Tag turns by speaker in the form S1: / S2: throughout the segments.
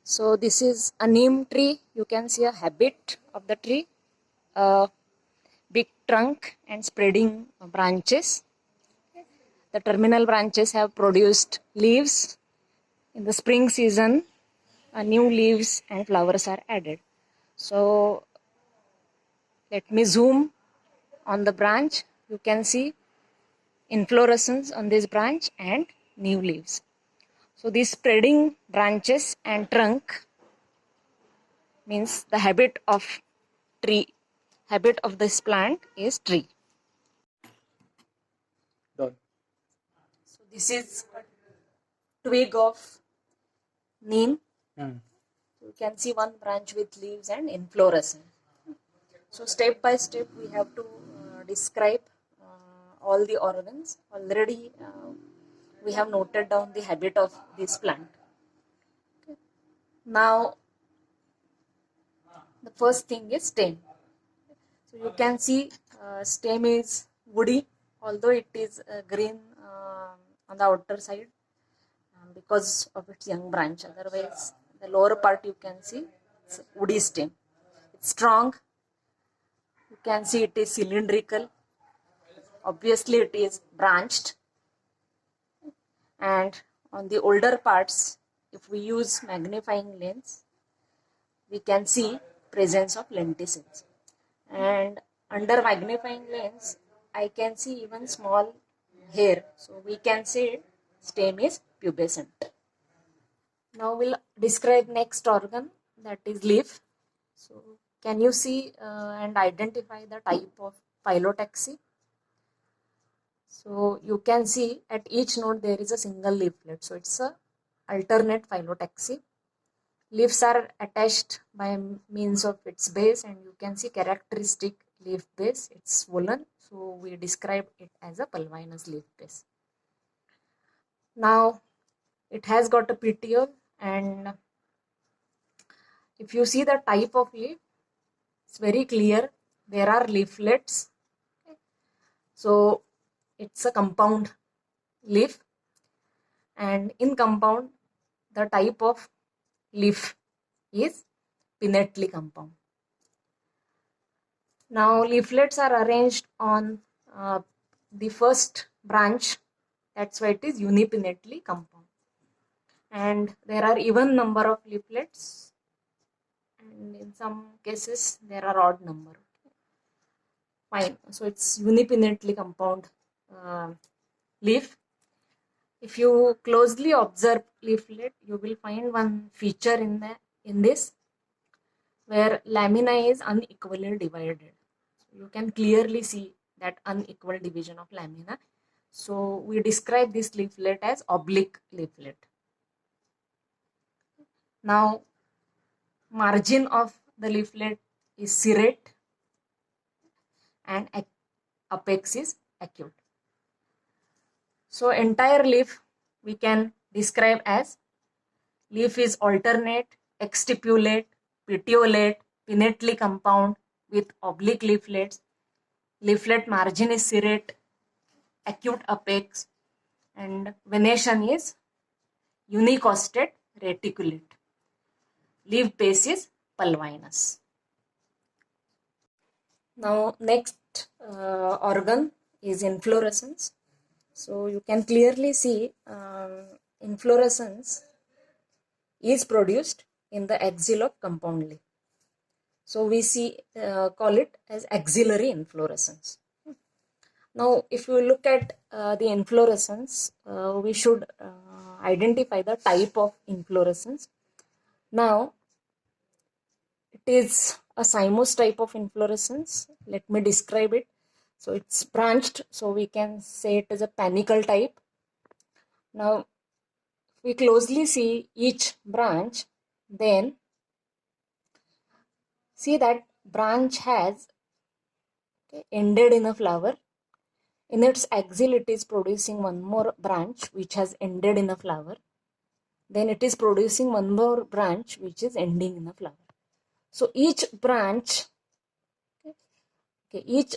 S1: So this is a neem tree. You can see a habit of the tree, a big trunk and spreading branches. The terminal branches have produced leaves. In the spring season, new leaves and flowers are added. So let me zoom on the branch. You can see inflorescence on this branch and new leaves. So these spreading branches and trunk means the habit of this plant is tree.
S2: Done.
S1: So this is a twig of neem. You can see one branch with leaves and inflorescence. So step by step we have to describe all the organs. Already we have noted down the habit of this plant. Okay. Now the first thing is stem. So you can see stem is woody, although it is green on the outer side because of its young branch. Otherwise, the lower part you can see it's woody stem. It's strong. You can see it is cylindrical. Obviously, it is branched. And on the older parts, if we use magnifying lens, we can see presence of lenticels. And under magnifying lens, I can see even small hair. So we can say stem is pubescent. Now we'll describe next organ, that is leaf. So can you see and identify the type of phyllotaxy? So you can see at each node there is a single leaflet. So it's a alternate phyllotaxy. Leaves are attached by means of its base, and you can see characteristic leaf base. It's swollen. So we describe it as a pulvinous leaf base. Now it has got a petiole, and if you see the type of leaf, it's very clear. There are leaflets. So it's a compound leaf, and in compound the type of leaf is pinnately compound. Now leaflets are arranged on the first branch, that's why it is unipinnately compound. And there are even number of leaflets, and in some cases there are odd number. Fine, so it's unipinnately compound leaf. If you closely observe leaflet, you will find one feature in this where lamina is unequally divided. You can clearly see that unequal division of lamina. So we describe this leaflet as oblique leaflet. Now margin of the leaflet is serrate and apex is acute. So entire leaf we can describe as leaf is alternate, exstipulate, petiolate, pinnately compound with oblique leaflets. Leaflet margin is serrate, acute apex, and venation is unicostate reticulate. Leaf base is pulvinous. Now next organ is inflorescence. So you can clearly see inflorescence is produced in the axil of compound leaf. So we call it as axillary inflorescence. Now if you look at the inflorescence, we should identify the type of inflorescence. Now it is a cymose type of inflorescence. Let me describe it. So it's branched, so we can say it is a panicle type. Now if we closely see each branch, then see that branch has ended in a flower. In its axil it is producing one more branch which has ended in a flower. Then it is producing one more branch which is ending in a flower. So each branch, each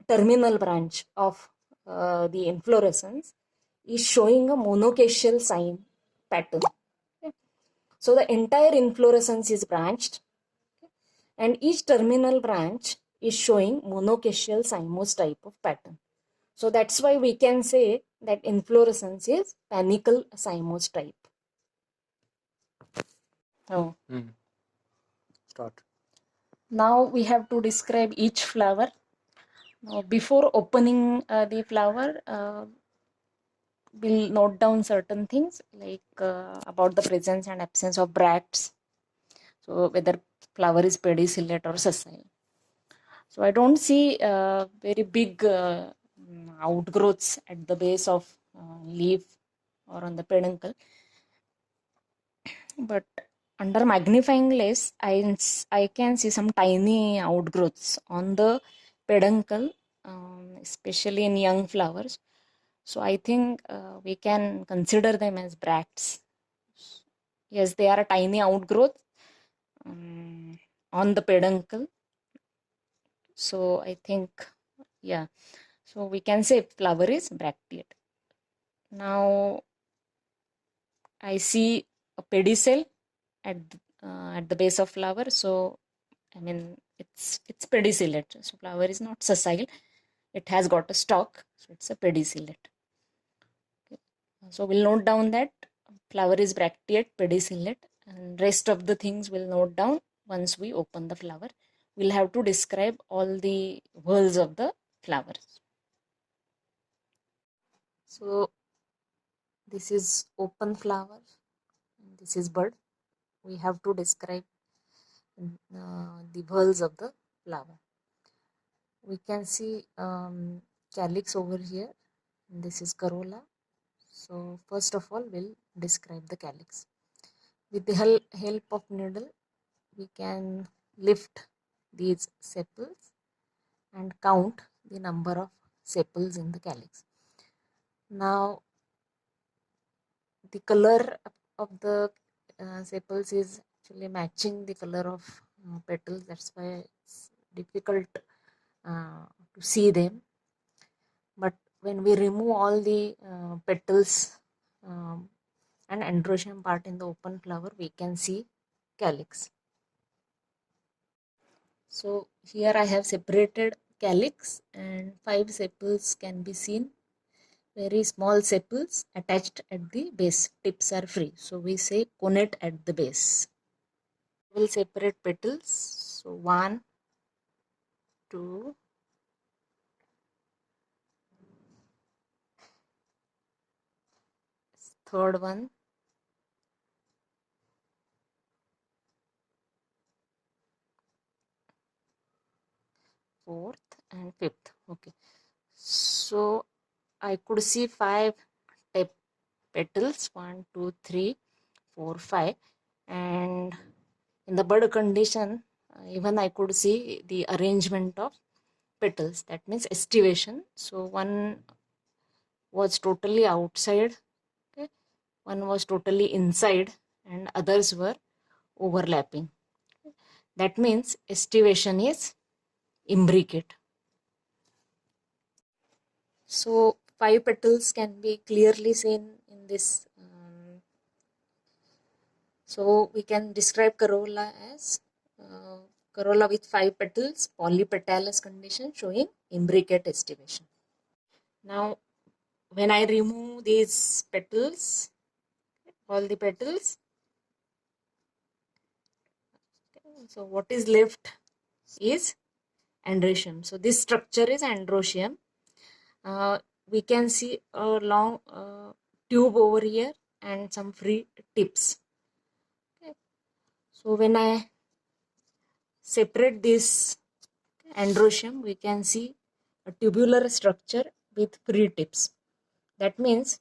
S1: terminal branch of the inflorescence is showing a monocacial sign pattern. So the entire inflorescence is branched, and each terminal branch is showing monocacheal cymose type of pattern. So that's why we can say that inflorescence is panicle cymose type. Oh.
S2: Start.
S1: Now we have to describe each flower. Now before opening the flower, we'll note down certain things like about the presence and absence of bracts. So whether flower is pedicellate or sessile. So I don't see very big outgrowths at the base of leaf or on the peduncle. But under magnifying glass, I can see some tiny outgrowths on the peduncle, especially in young flowers. So I think we can consider them as bracts. Yes, they are a tiny outgrowth on the peduncle. So I think, yeah. So we can say flower is bracteate. Now I see a pedicel at the base of flower. So I mean it's pedicellate. So flower is not sessile. It has got a stalk. So it's a pedicellate. Okay. So we'll note down that flower is bracteate, pedicellate, and rest of the things we'll note down once we open the flower. We'll have to describe all the whorls of the flowers. So this is open flower, and this is bud. We have to describe the whorls of the flower. We can see calyx over here, and this is corolla. So first of all, we'll describe the calyx. With the help of needle, we can lift these sepals and count the number of sepals in the calyx. Now the color of the sepals is actually matching the color of petals. That's why it's difficult to see them. But when we remove all the petals and androecium part in the open flower, we can see calyx. So here I have separated calyx, and 5 sepals can be seen. Very small sepals attached at the base. Tips are free. So we say connate at the base. We'll separate petals. So 1, 2, 3rd one, 4th and 5th. Okay. So I could see 5 petals, 1, 2, 3, 4, 5, and in the bud condition, even I could see the arrangement of petals. That means estivation. So one was totally outside, okay, one was totally inside, and others were overlapping. That means estivation is imbricate. So 5 petals can be clearly seen in this. So we can describe corolla as corolla with 5 petals, polypetalous condition showing imbricate estivation. Now when I remove these petals, all the petals, so what is left is androecium. So this structure is androecium. We can see a long tube over here and some free tips. Okay. So when I separate this androecium, we can see a tubular structure with free tips. That means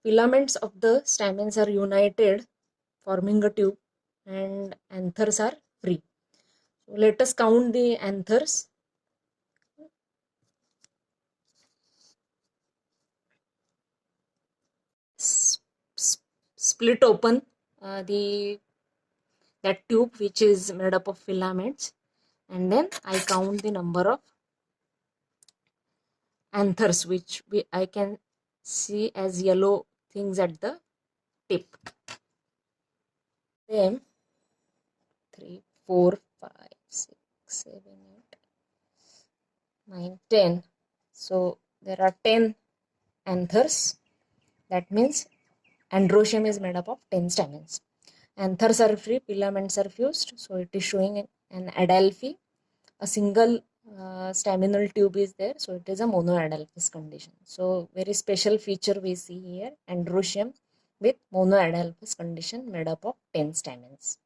S1: filaments of the stamens are united, forming a tube, and anthers are free. So let us count the anthers. Split open that tube which is made up of filaments, and then I count the number of anthers which I can see as yellow things at the tip. Same. 3, 4, 5, 6, 7, 8, 9, 10. So there are 10 anthers. That means androecium is made up of 10 stamens. Anthers are free, filaments are fused. So it is showing an adelphi. A single staminal tube is there. So it is a monoadelphous condition. So very special feature we see here, androecium with monoadelphous condition made up of 10 stamens.